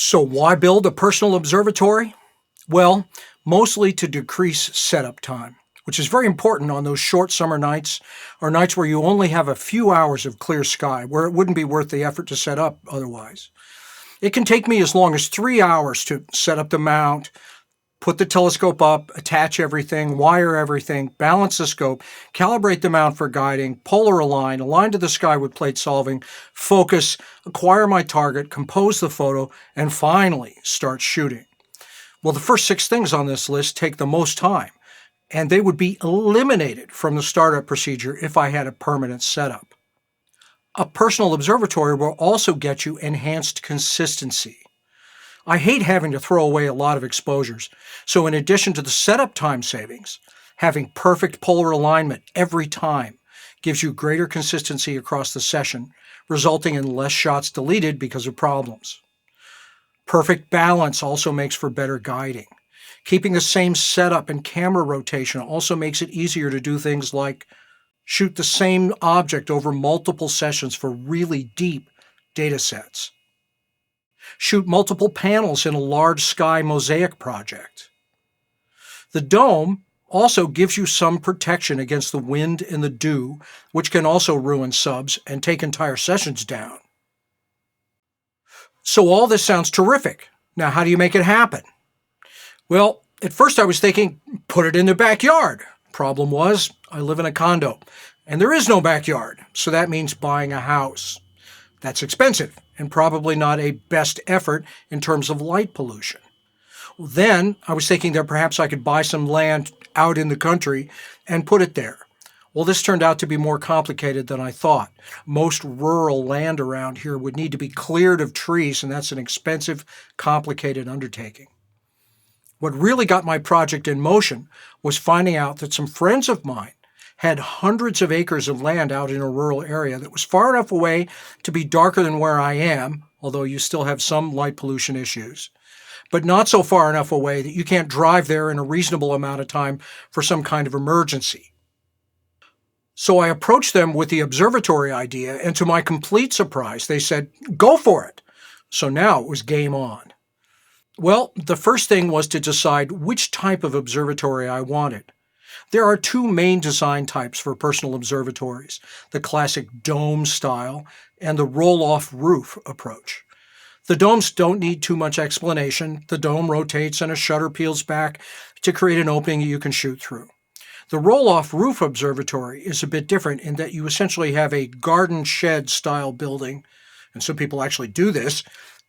So why build a personal observatory? Well, mostly to decrease setup time, which is very important on those short summer nights or nights where you only have a few hours of clear sky, where it wouldn't be worth the effort to set up otherwise. It can take me as long as 3 hours to set up the mount, put the telescope up, attach everything, wire everything, balance the scope, calibrate the mount for guiding, polar align to the sky with plate solving, focus, acquire my target, compose the photo, and finally start shooting. Well, the first 6 things on this list take the most time, and they would be eliminated from the startup procedure if I had a permanent setup. A personal observatory will also get you enhanced consistency. I hate having to throw away a lot of exposures, so in addition to the setup time savings, having perfect polar alignment every time gives you greater consistency across the session, resulting in less shots deleted because of problems. Perfect balance also makes for better guiding. Keeping the same setup and camera rotation also makes it easier to do things like shoot the same object over multiple sessions for really deep data sets. Shoot multiple panels in a large sky mosaic project. The dome also gives you some protection against the wind and the dew, which can also ruin subs and take entire sessions down. So all this sounds terrific. Now, how do you make it happen? Well, at first I was thinking, put it in the backyard. Problem was, I live in a condo, and there is no backyard, so that means buying a house. That's expensive and probably not a best effort in terms of light pollution. Then I was thinking that perhaps I could buy some land out in the country and put it there. Well, this turned out to be more complicated than I thought. Most rural land around here would need to be cleared of trees, and that's an expensive, complicated undertaking. What really got my project in motion was finding out that some friends of mine had hundreds of acres of land out in a rural area that was far enough away to be darker than where I am, although you still have some light pollution issues, but not so far enough away that you can't drive there in a reasonable amount of time for some kind of emergency. So I approached them with the observatory idea, and to my complete surprise, they said, "Go for it." So now it was game on. Well, the first thing was to decide which type of observatory I wanted. There are 2 main design types for personal observatories, the classic dome style and the roll-off roof approach. The domes don't need too much explanation. The dome rotates and a shutter peels back to create an opening you can shoot through. The roll-off roof observatory is a bit different in that you essentially have a garden shed style building, and some people actually do this,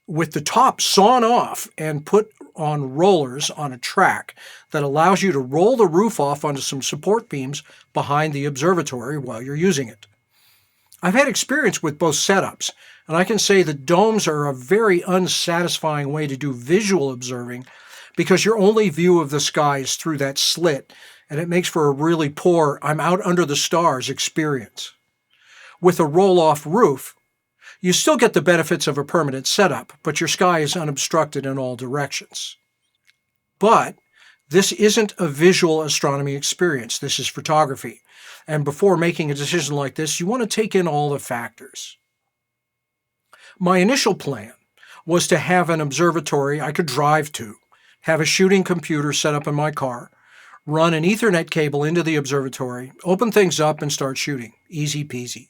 with the top sawn off and put on rollers on a track that allows you to roll the roof off onto some support beams behind the observatory while you're using it. I've had experience with both setups, and I can say that domes are a very unsatisfying way to do visual observing because your only view of the sky is through that slit, and it makes for a really poor "I'm out under the stars" experience. With a roll-off roof, you still get the benefits of a permanent setup, but your sky is unobstructed in all directions. But this isn't a visual astronomy experience. This is photography. And before making a decision like this, you want to take in all the factors. My initial plan was to have an observatory I could drive to, have a shooting computer set up in my car, run an Ethernet cable into the observatory, open things up, and start shooting. Easy peasy.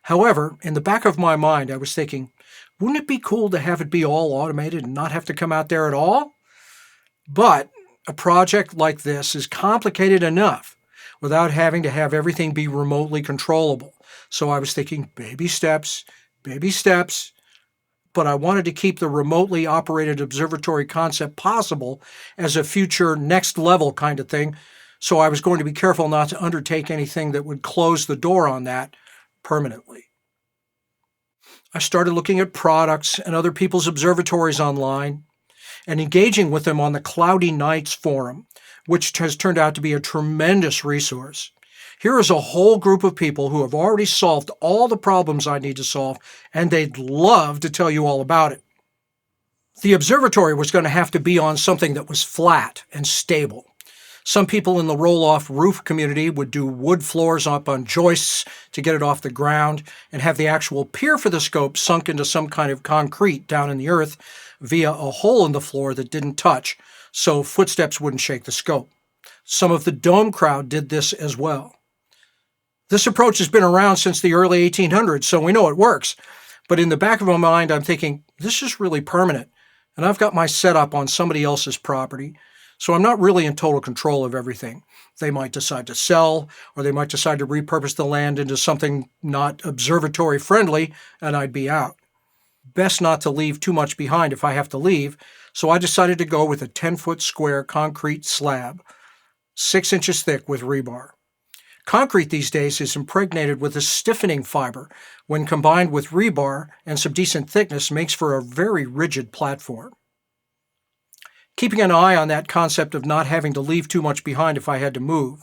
However, in the back of my mind, I was thinking, wouldn't it be cool to have it be all automated and not have to come out there at all? But a project like this is complicated enough without having to have everything be remotely controllable. So I was thinking, baby steps, but I wanted to keep the remotely operated observatory concept possible as a future next level kind of thing. So I was going to be careful not to undertake anything that would close the door on that permanently. I started looking at products and other people's observatories online and engaging with them on the Cloudy Nights forum, which has turned out to be a tremendous resource. Here is a whole group of people who have already solved all the problems I need to solve, and they'd love to tell you all about it. The observatory was going to have to be on something that was flat and stable. Some people in the roll-off roof community would do wood floors up on joists to get it off the ground and have the actual pier for the scope sunk into some kind of concrete down in the earth, via a hole in the floor that didn't touch, so footsteps wouldn't shake the scope. Some of the dome crowd did this as well. This approach has been around since the early 1800s, so we know it works. But in the back of my mind, I'm thinking, this is really permanent, and I've got my setup on somebody else's property, so I'm not really in total control of everything. They might decide to sell, or they might decide to repurpose the land into something not observatory friendly, and I'd be out. Best not to leave too much behind if I have to leave, so I decided to go with a 10-foot square concrete slab, 6 inches thick with rebar. Concrete these days is impregnated with a stiffening fiber. When combined with rebar and some decent thickness, makes for a very rigid platform. Keeping an eye on that concept of not having to leave too much behind if I had to move,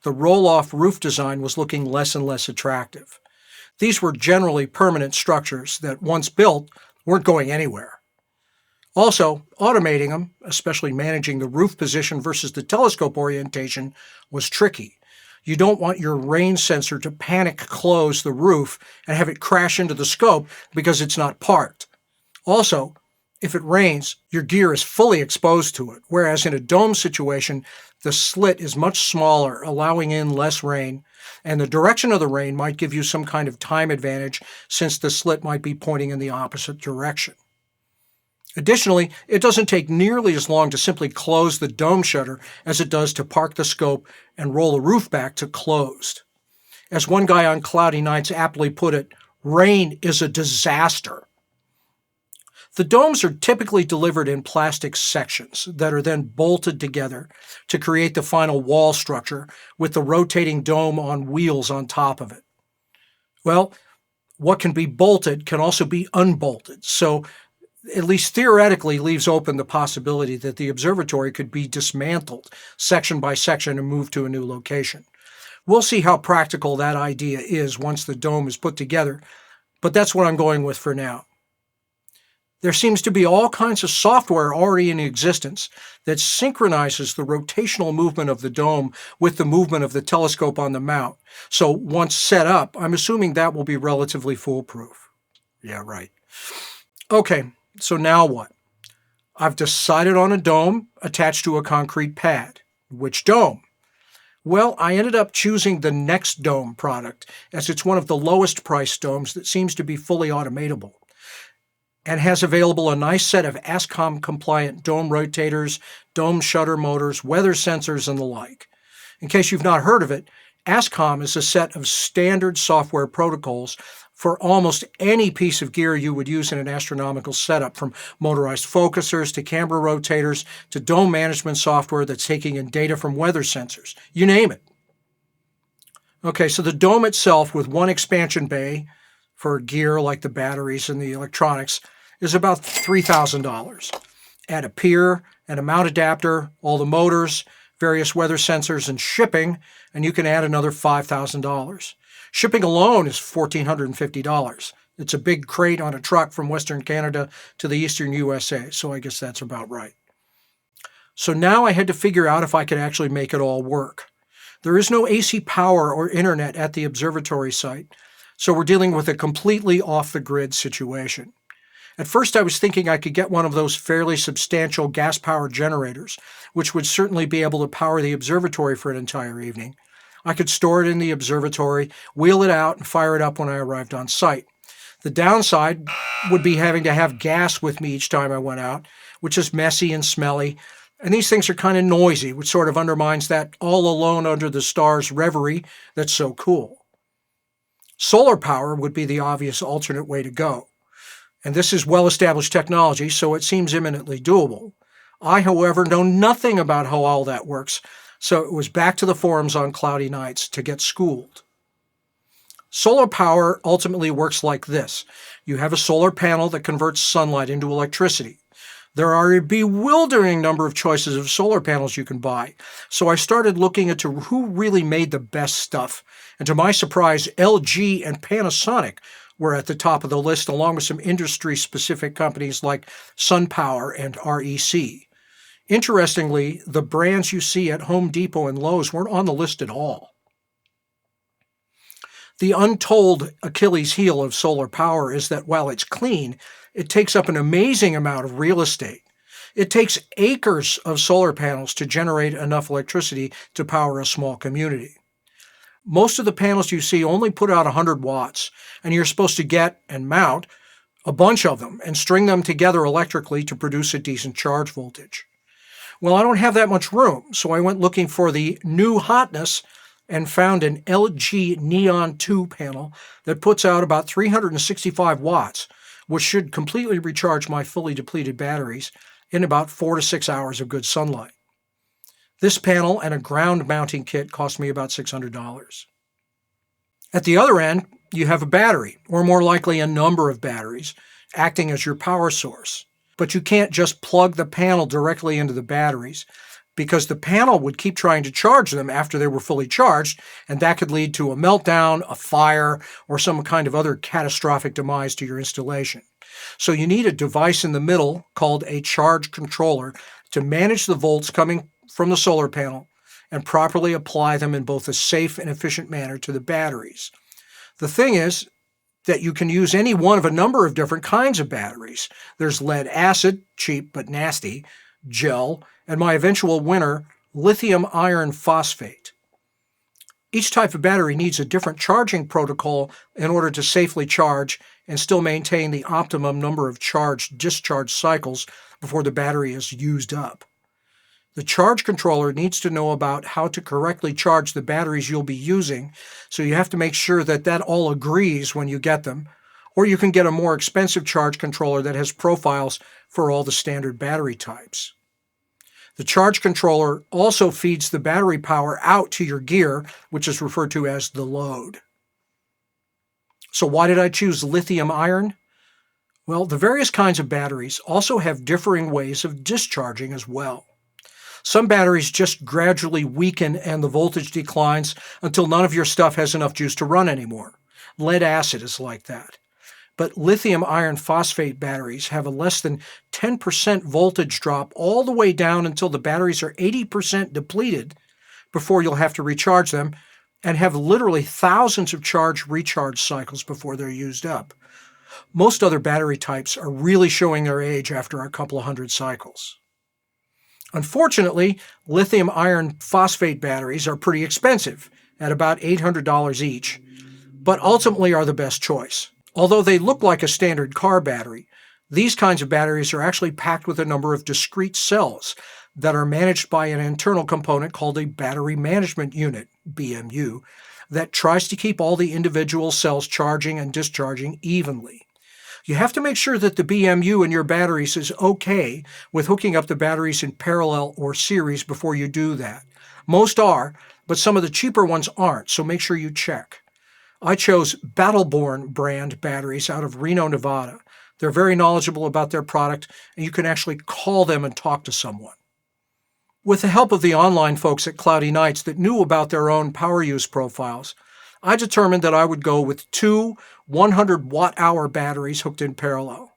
the roll-off roof design was looking less and less attractive. These were generally permanent structures that, once built, weren't going anywhere. Also, automating them, especially managing the roof position versus the telescope orientation, was tricky. You don't want your rain sensor to panic close the roof and have it crash into the scope because it's not parked. Also, if it rains, your gear is fully exposed to it, whereas in a dome situation, the slit is much smaller, allowing in less rain, and the direction of the rain might give you some kind of time advantage since the slit might be pointing in the opposite direction. Additionally, it doesn't take nearly as long to simply close the dome shutter as it does to park the scope and roll the roof back to closed. As one guy on Cloudy Nights aptly put it, rain is a disaster. The domes are typically delivered in plastic sections that are then bolted together to create the final wall structure with the rotating dome on wheels on top of it. Well, what can be bolted can also be unbolted, so at least theoretically leaves open the possibility that the observatory could be dismantled section by section and moved to a new location. We'll see how practical that idea is once the dome is put together, but that's what I'm going with for now. There seems to be all kinds of software already in existence that synchronizes the rotational movement of the dome with the movement of the telescope on the mount. So once set up, I'm assuming that will be relatively foolproof. Yeah, right. Okay. So now what? I've decided on a dome attached to a concrete pad. Which dome? Well, I ended up choosing the Next Dome product, as it's one of the lowest priced domes that seems to be fully automatable, and has available a nice set of ASCOM-compliant dome rotators, dome shutter motors, weather sensors, and the like. In case you've not heard of it, ASCOM is a set of standard software protocols for almost any piece of gear you would use in an astronomical setup, from motorized focusers to camera rotators to dome management software that's taking in data from weather sensors. You name it. Okay, so the dome itself, with one expansion bay for gear like the batteries and the electronics, is about $3,000. Add a pier and a mount adapter, all the motors, various weather sensors, and shipping, and you can add another $5,000. Shipping alone is $1,450. It's a big crate on a truck from Western Canada to the Eastern USA, so I guess that's about right. So now I had to figure out if I could actually make it all work. There is no AC power or internet at the observatory site, so we're dealing with a completely off-the-grid situation. At first I was thinking I could get one of those fairly substantial gas-powered generators, which would certainly be able to power the observatory for an entire evening. I could store it in the observatory, wheel it out, and fire it up when I arrived on site. The downside would be having to have gas with me each time I went out, which is messy and smelly, and these things are kind of noisy, which sort of undermines that all alone under the stars reverie that's so cool. Solar power would be the obvious alternate way to go, and this is well-established technology, so it seems imminently doable. I, however, know nothing about how all that works, so it was back to the forums on Cloudy Nights to get schooled. Solar power ultimately works like this. You have a solar panel that converts sunlight into electricity. There are a bewildering number of choices of solar panels you can buy, so I started looking into who really made the best stuff, and to my surprise, LG and Panasonic were at the top of the list, along with some industry-specific companies like SunPower and REC. Interestingly, the brands you see at Home Depot and Lowe's weren't on the list at all. The untold Achilles heel of solar power is that while it's clean, it takes up an amazing amount of real estate. It takes acres of solar panels to generate enough electricity to power a small community. Most of the panels you see only put out 100 watts, and you're supposed to get and mount a bunch of them and string them together electrically to produce a decent charge voltage. Well, I don't have that much room, so I went looking for the new hotness and found an LG Neon 2 panel that puts out about 365 watts, which should completely recharge my fully depleted batteries in about 4 to 6 hours of good sunlight. This panel and a ground mounting kit cost me about $600. At the other end, you have a battery, or more likely a number of batteries, acting as your power source. But you can't just plug the panel directly into the batteries, because the panel would keep trying to charge them after they were fully charged, and that could lead to a meltdown, a fire, or some kind of other catastrophic demise to your installation. So you need a device in the middle called a charge controller to manage the volts coming from the solar panel and properly apply them in both a safe and efficient manner to the batteries. The thing is that you can use any one of a number of different kinds of batteries. There's lead acid, cheap but nasty, gel, and my eventual winner, lithium iron phosphate. Each type of battery needs a different charging protocol in order to safely charge and still maintain the optimum number of charge-discharge cycles before the battery is used up. The charge controller needs to know about how to correctly charge the batteries you'll be using, so you have to make sure that that all agrees when you get them, or you can get a more expensive charge controller that has profiles for all the standard battery types. The charge controller also feeds the battery power out to your gear, which is referred to as the load. So why did I choose lithium iron? Well, the various kinds of batteries also have differing ways of discharging as well. Some batteries just gradually weaken and the voltage declines until none of your stuff has enough juice to run anymore. Lead acid is like that. But lithium iron phosphate batteries have a less than 10% voltage drop all the way down until the batteries are 80% depleted before you'll have to recharge them, and have literally thousands of charge-recharge cycles before they're used up. Most other battery types are really showing their age after a couple of hundred cycles. Unfortunately, lithium iron phosphate batteries are pretty expensive, at about $800 each, but ultimately are the best choice. Although they look like a standard car battery, these kinds of batteries are actually packed with a number of discrete cells that are managed by an internal component called a battery management unit, BMU, that tries to keep all the individual cells charging and discharging evenly. You have to make sure that the BMU in your batteries is okay with hooking up the batteries in parallel or series before you do that. Most are, but some of the cheaper ones aren't, so make sure you check. I chose Battleborn brand batteries out of Reno, Nevada. They're very knowledgeable about their product, and you can actually call them and talk to someone. With the help of the online folks at Cloudy Nights that knew about their own power use profiles, I determined that I would go with two 100 watt-hour batteries hooked in parallel.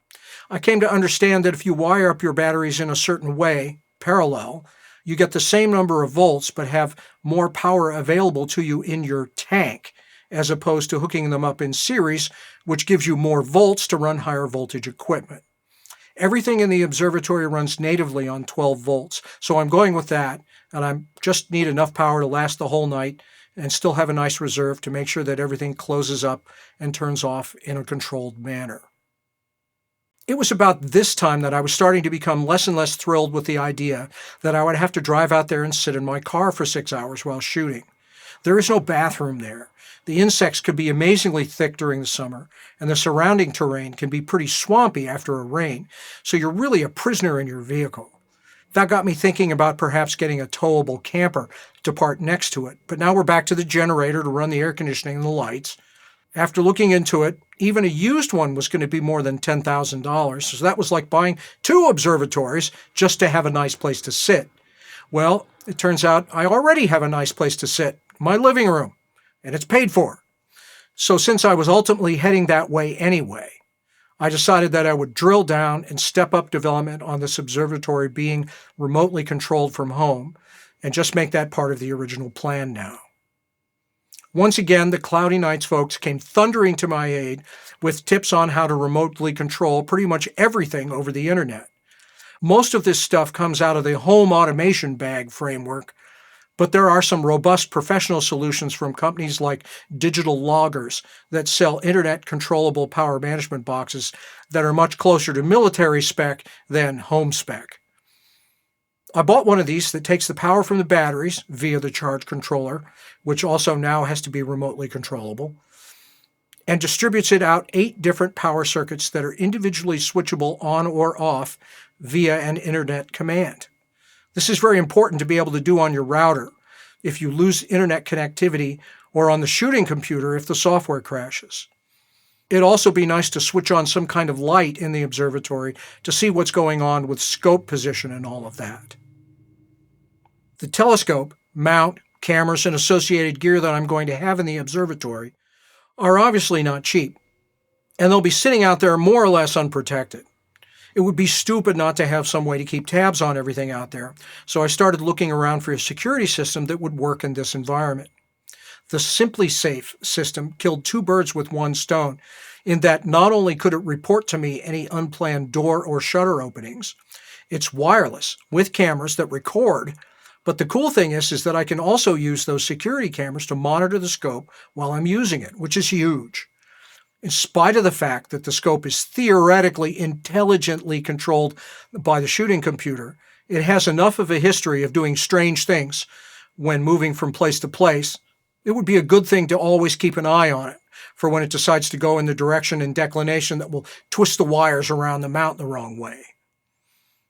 I came to understand that if you wire up your batteries in a certain way, parallel, you get the same number of volts but have more power available to you in your tank, as opposed to hooking them up in series, which gives you more volts to run higher voltage equipment. Everything in the observatory runs natively on 12 volts, so I'm going with that, and I just need enough power to last the whole night and still have a nice reserve to make sure that everything closes up and turns off in a controlled manner. It was about this time that I was starting to become less and less thrilled with the idea that I would have to drive out there and sit in my car for 6 hours while shooting. There is no bathroom there. The insects could be amazingly thick during the summer, and the surrounding terrain can be pretty swampy after a rain, so you're really a prisoner in your vehicle. That got me thinking about perhaps getting a towable camper to park next to it, but now we're back to the generator to run the air conditioning and the lights. After looking into it, even a used one was going to be more than $10,000, so that was like buying 2 observatories just to have a nice place to sit. Well, it turns out I already have a nice place to sit, my living room, and it's paid for. So since I was ultimately heading that way anyway, I decided that I would drill down and step up development on this observatory being remotely controlled from home and just make that part of the original plan now. Once again, the Cloudy Nights folks came thundering to my aid with tips on how to remotely control pretty much everything over the internet. Most of this stuff comes out of the home automation bag framework, but there are some robust professional solutions from companies like Digital Loggers that sell internet-controllable power management boxes that are much closer to military spec than home spec. I bought one of these that takes the power from the batteries via the charge controller, which also now has to be remotely controllable, and distributes it out 8 different power circuits that are individually switchable on or off via an internet command. This is very important to be able to do on your router if you lose internet connectivity, or on the shooting computer if the software crashes. It'd also be nice to switch on some kind of light in the observatory to see what's going on with scope position and all of that. The telescope, mount, cameras, and associated gear that I'm going to have in the observatory are obviously not cheap, and they'll be sitting out there more or less unprotected. It would be stupid not to have some way to keep tabs on everything out there, so I started looking around for a security system that would work in this environment. The Simply Safe system killed 2 birds with 1 stone, in that not only could it report to me any unplanned door or shutter openings, it's wireless with cameras that record, but the cool thing is that I can also use those security cameras to monitor the scope while I'm using it, which is huge. In spite of the fact that the scope is theoretically intelligently controlled by the shooting computer, it has enough of a history of doing strange things when moving from place to place. It would be a good thing to always keep an eye on it for when it decides to go in the direction and declination that will twist the wires around the mount the wrong way.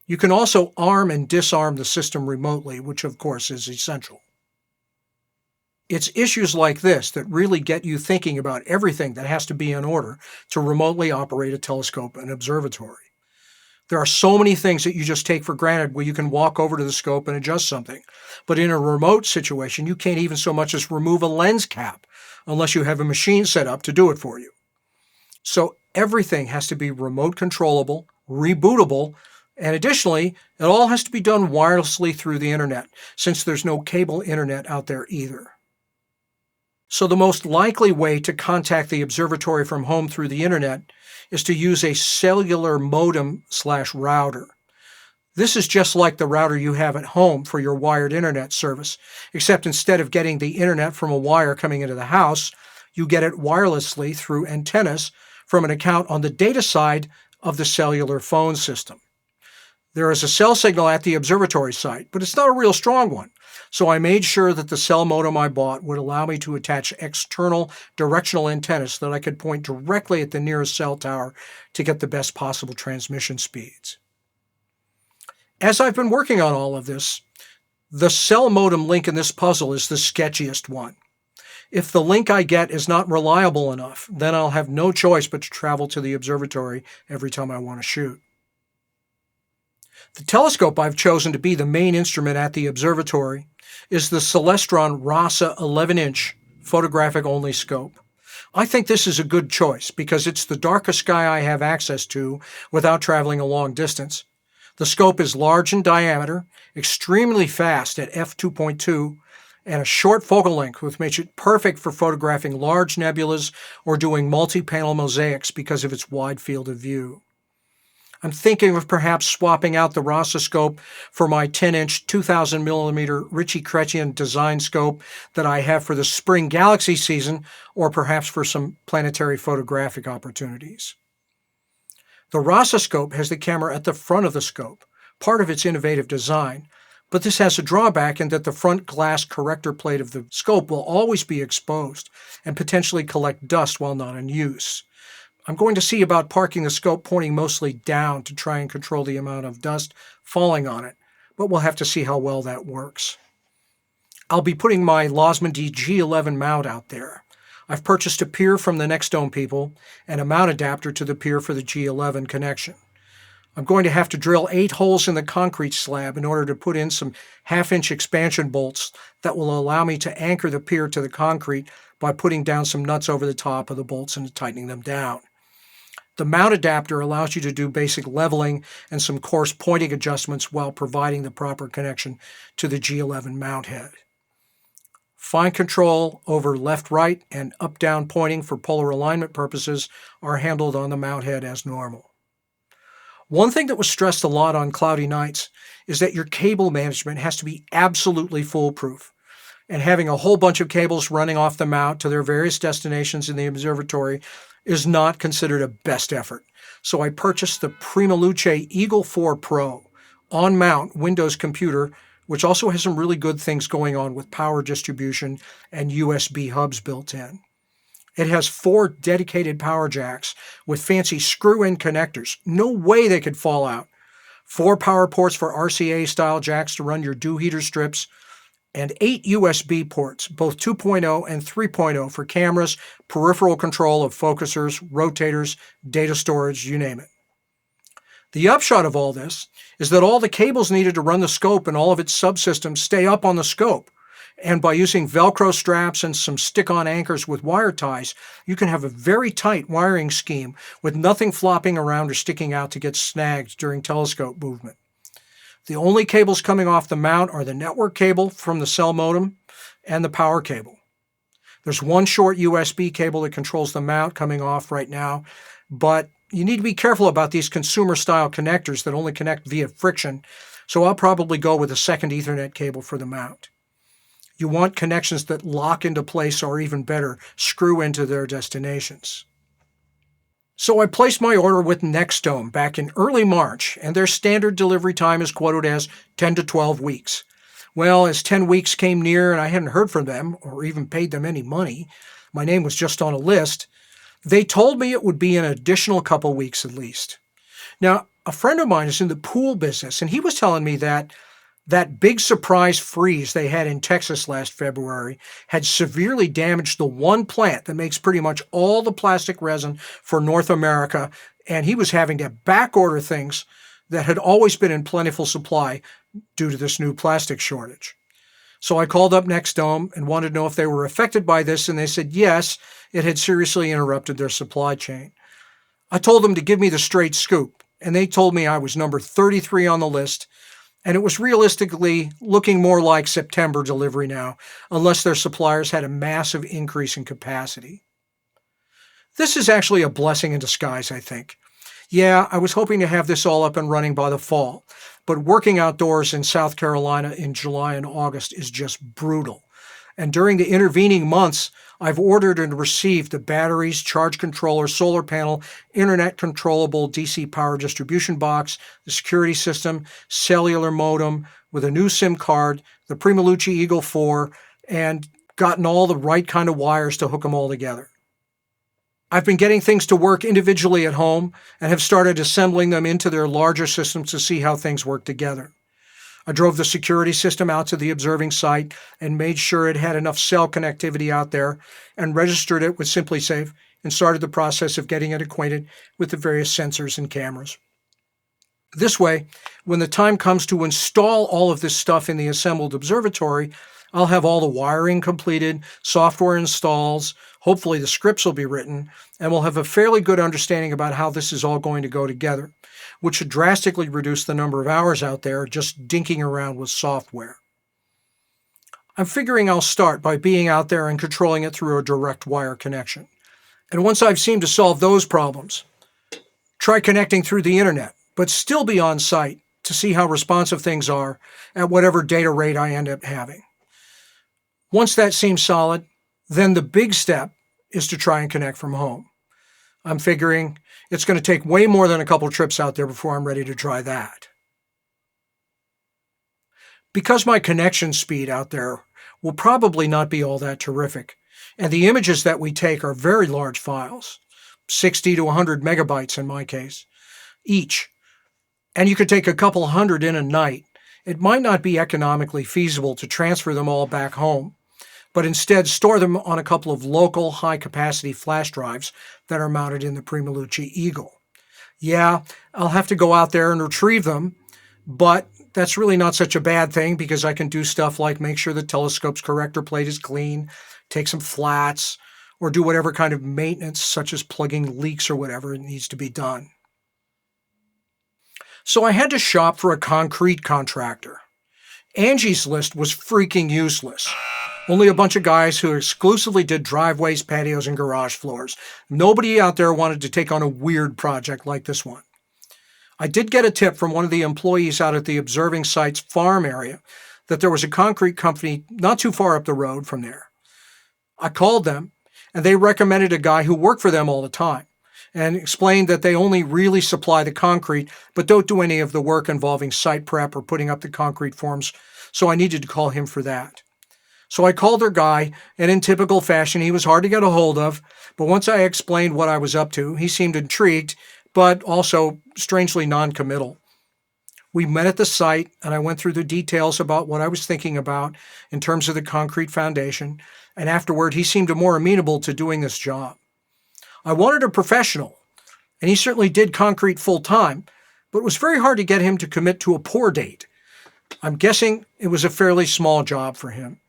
You can also arm and disarm the system remotely, which of course is essential. It's issues like this that really get you thinking about everything that has to be in order to remotely operate a telescope and observatory. There are so many things that you just take for granted where you can walk over to the scope and adjust something. But in a remote situation, you can't even so much as remove a lens cap unless you have a machine set up to do it for you. So everything has to be remote controllable, rebootable, and additionally, it all has to be done wirelessly through the internet, since there's no cable internet out there either. So the most likely way to contact the observatory from home through the internet is to use a cellular modem/router. This is just like the router you have at home for your wired internet service, except instead of getting the internet from a wire coming into the house, you get it wirelessly through antennas from an account on the data side of the cellular phone system. There is a cell signal at the observatory site, but it's not a real strong one. So I made sure that the cell modem I bought would allow me to attach external directional antennas that I could point directly at the nearest cell tower to get the best possible transmission speeds. As I've been working on all of this, the cell modem link in this puzzle is the sketchiest one. If the link I get is not reliable enough, then I'll have no choice but to travel to the observatory every time I want to shoot. The telescope I've chosen to be the main instrument at the observatory is the Celestron RASA 11-inch photographic-only scope. I think this is a good choice because it's the darkest sky I have access to without traveling a long distance. The scope is large in diameter, extremely fast at f2.2, and a short focal length, which makes it perfect for photographing large nebulas or doing multi-panel mosaics because of its wide field of view. I'm thinking of perhaps swapping out the RASA scope for my 10-inch 2000mm Ritchie-Chrétien design scope that I have for the spring galaxy season, or perhaps for some planetary photographic opportunities. The RASA scope has the camera at the front of the scope, part of its innovative design, but this has a drawback in that the front glass corrector plate of the scope will always be exposed and potentially collect dust while not in use. I'm going to see about parking the scope pointing mostly down to try and control the amount of dust falling on it, but we'll have to see how well that works. I'll be putting my Losmandy G11 mount out there. I've purchased a pier from the Next Dome people and a mount adapter to the pier for the G11 connection. I'm going to have to drill 8 holes in the concrete slab in order to put in some half-inch expansion bolts that will allow me to anchor the pier to the concrete by putting down some nuts over the top of the bolts and tightening them down. The mount adapter allows you to do basic leveling and some coarse pointing adjustments while providing the proper connection to the G11 mount head. Fine control over left-right and up-down pointing for polar alignment purposes are handled on the mount head as normal. One thing that was stressed a lot on cloudy nights is that your cable management has to be absolutely foolproof. And having a whole bunch of cables running off the mount to their various destinations in the observatory is not considered a best effort. So I purchased the Luce Eagle 4 Pro on-mount Windows computer, which also has some really good things going on with power distribution and USB hubs built in. It has 4 dedicated power jacks with fancy screw-in connectors. No way they could fall out. 4 power ports for RCA-style jacks to run your dew heater strips, and 8 USB ports, both 2.0 and 3.0 for cameras, peripheral control of focusers, rotators, data storage, you name it. The upshot of all this is that all the cables needed to run the scope and all of its subsystems stay up on the scope. And by using Velcro straps and some stick-on anchors with wire ties, you can have a very tight wiring scheme with nothing flopping around or sticking out to get snagged during telescope movement. The only cables coming off the mount are the network cable from the cell modem and the power cable. There's one short USB cable that controls the mount coming off right now, but you need to be careful about these consumer-style connectors that only connect via friction, so I'll probably go with a second Ethernet cable for the mount. You want connections that lock into place or even better, screw into their destinations. So I placed my order with Nextdome back in early March, and their standard delivery time is quoted as 10 to 12 weeks. Well, as 10 weeks came near and I hadn't heard from them or even paid them any money, my name was just on a list, they told me it would be an additional couple weeks at least. Now, a friend of mine is in the pool business, and he was telling me that big surprise freeze they had in Texas last February had severely damaged the one plant that makes pretty much all the plastic resin for North America, and he was having to back order things that had always been in plentiful supply due to this new plastic shortage. So I called up Nextdome and wanted to know if they were affected by this, and they said yes, it had seriously interrupted their supply chain. I told them to give me the straight scoop, and they told me I was number 33 on the list, and it was realistically looking more like September delivery now, unless their suppliers had a massive increase in capacity. This is actually a blessing in disguise, I think. Yeah, I was hoping to have this all up and running by the fall, but working outdoors in South Carolina in July and August is just brutal. And during the intervening months, I've ordered and received the batteries, charge controller, solar panel, internet controllable DC power distribution box, the security system, cellular modem with a new SIM card, the Luce Eagle 4, and gotten all the right kind of wires to hook them all together. I've been getting things to work individually at home and have started assembling them into their larger systems to see how things work together. I drove the security system out to the observing site and made sure it had enough cell connectivity out there and registered it with SimpliSafe and started the process of getting it acquainted with the various sensors and cameras. This way, when the time comes to install all of this stuff in the assembled observatory, I'll have all the wiring completed, software installs, hopefully the scripts will be written, and we'll have a fairly good understanding about how this is all going to go together, which should drastically reduce the number of hours out there just dinking around with software. I'm figuring I'll start by being out there and controlling it through a direct wire connection. And once I've seemed to solve those problems, try connecting through the internet, but still be on site to see how responsive things are at whatever data rate I end up having. Once that seems solid, then the big step is to try and connect from home. I'm figuring it's going to take way more than a couple trips out there before I'm ready to try that. Because my connection speed out there will probably not be all that terrific, and the images that we take are very large files, 60 to 100 megabytes in my case, each, and you could take a couple hundred in a night, it might not be economically feasible to transfer them all back home, but instead store them on a couple of local high-capacity flash drives that are mounted in the Luce Eagle. Yeah, I'll have to go out there and retrieve them, but that's really not such a bad thing because I can do stuff like make sure the telescope's corrector plate is clean, take some flats, or do whatever kind of maintenance, such as plugging leaks or whatever needs to be done. So I had to shop for a concrete contractor. Angie's List was freaking useless. Only a bunch of guys who exclusively did driveways, patios, and garage floors. Nobody out there wanted to take on a weird project like this one. I did get a tip from one of the employees out at the observing site's farm area that there was a concrete company not too far up the road from there. I called them, and they recommended a guy who worked for them all the time and explained that they only really supply the concrete but don't do any of the work involving site prep or putting up the concrete forms, so I needed to call him for that. So I called their guy, and in typical fashion, he was hard to get a hold of, but once I explained what I was up to, he seemed intrigued, but also strangely non-committal. We met at the site, and I went through the details about what I was thinking about in terms of the concrete foundation, and afterward he seemed more amenable to doing this job. I wanted a professional, and he certainly did concrete full-time, but it was very hard to get him to commit to a pour date. I'm guessing it was a fairly small job for him.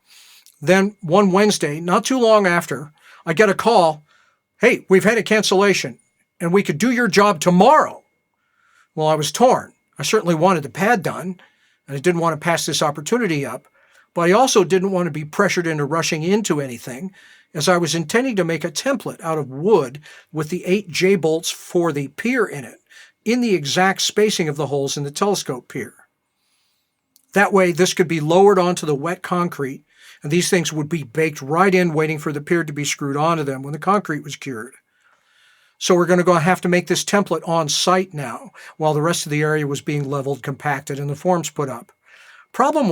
Then one Wednesday, not too long after, I get a call, "Hey, we've had a cancellation, and we could do your job tomorrow." Well, I was torn. I certainly wanted the pad done, and I didn't want to pass this opportunity up, but I also didn't want to be pressured into rushing into anything, as I was intending to make a template out of wood with the 8 J-bolts for the pier in it, in the exact spacing of the holes in the telescope pier. That way, this could be lowered onto the wet concrete, and these things would be baked right in, waiting for the pier to be screwed onto them when the concrete was cured. So we're going to have to make this template on site now, while the rest of the area was being leveled, compacted, and the forms put up. Problem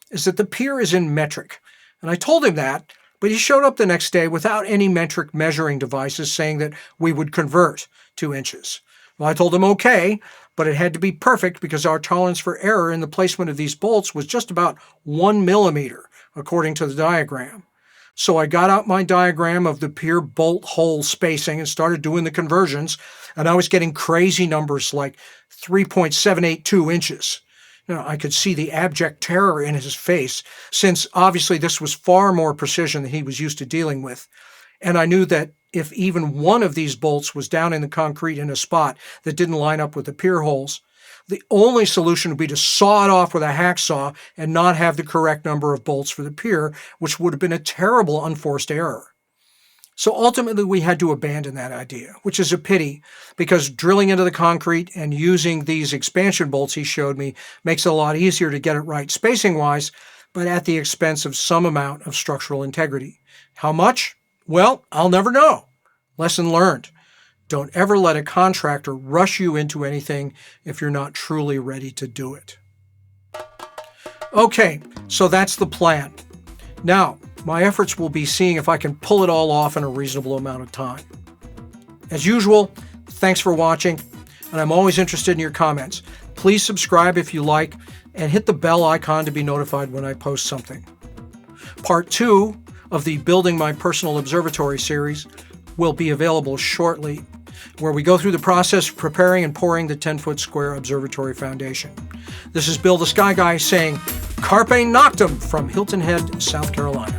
is that the pier is in metric, and I told him that, but he showed up the next day without any metric measuring devices, saying that we would convert 2 inches. Well, I told him okay, but it had to be perfect because our tolerance for error in the placement of these bolts was just about 1 millimeter, according to the diagram. So I got out my diagram of the pier bolt hole spacing and started doing the conversions, and I was getting crazy numbers like 3.782 inches. I could see the abject terror in his face, since obviously this was far more precision than he was used to dealing with. And I knew that if even one of these bolts was down in the concrete in a spot that didn't line up with the pier holes, the only solution would be to saw it off with a hacksaw and not have the correct number of bolts for the pier, which would have been a terrible unforced error. So ultimately we had to abandon that idea, which is a pity, because drilling into the concrete and using these expansion bolts he showed me makes it a lot easier to get it right spacing-wise, but at the expense of some amount of structural integrity. How much? Well, I'll never know. Lesson learned. Don't ever let a contractor rush you into anything if you're not truly ready to do it. Okay, so that's the plan. Now, my efforts will be seeing if I can pull it all off in a reasonable amount of time. As usual, thanks for watching, and I'm always interested in your comments. Please subscribe if you like, and hit the bell icon to be notified when I post something. Part 2 of the Building My Personal Observatory series will be available shortly, where we go through the process of preparing and pouring the 10-foot square observatory foundation. This is Bill the Sky Guy saying, Carpe Noctem from Hilton Head, South Carolina.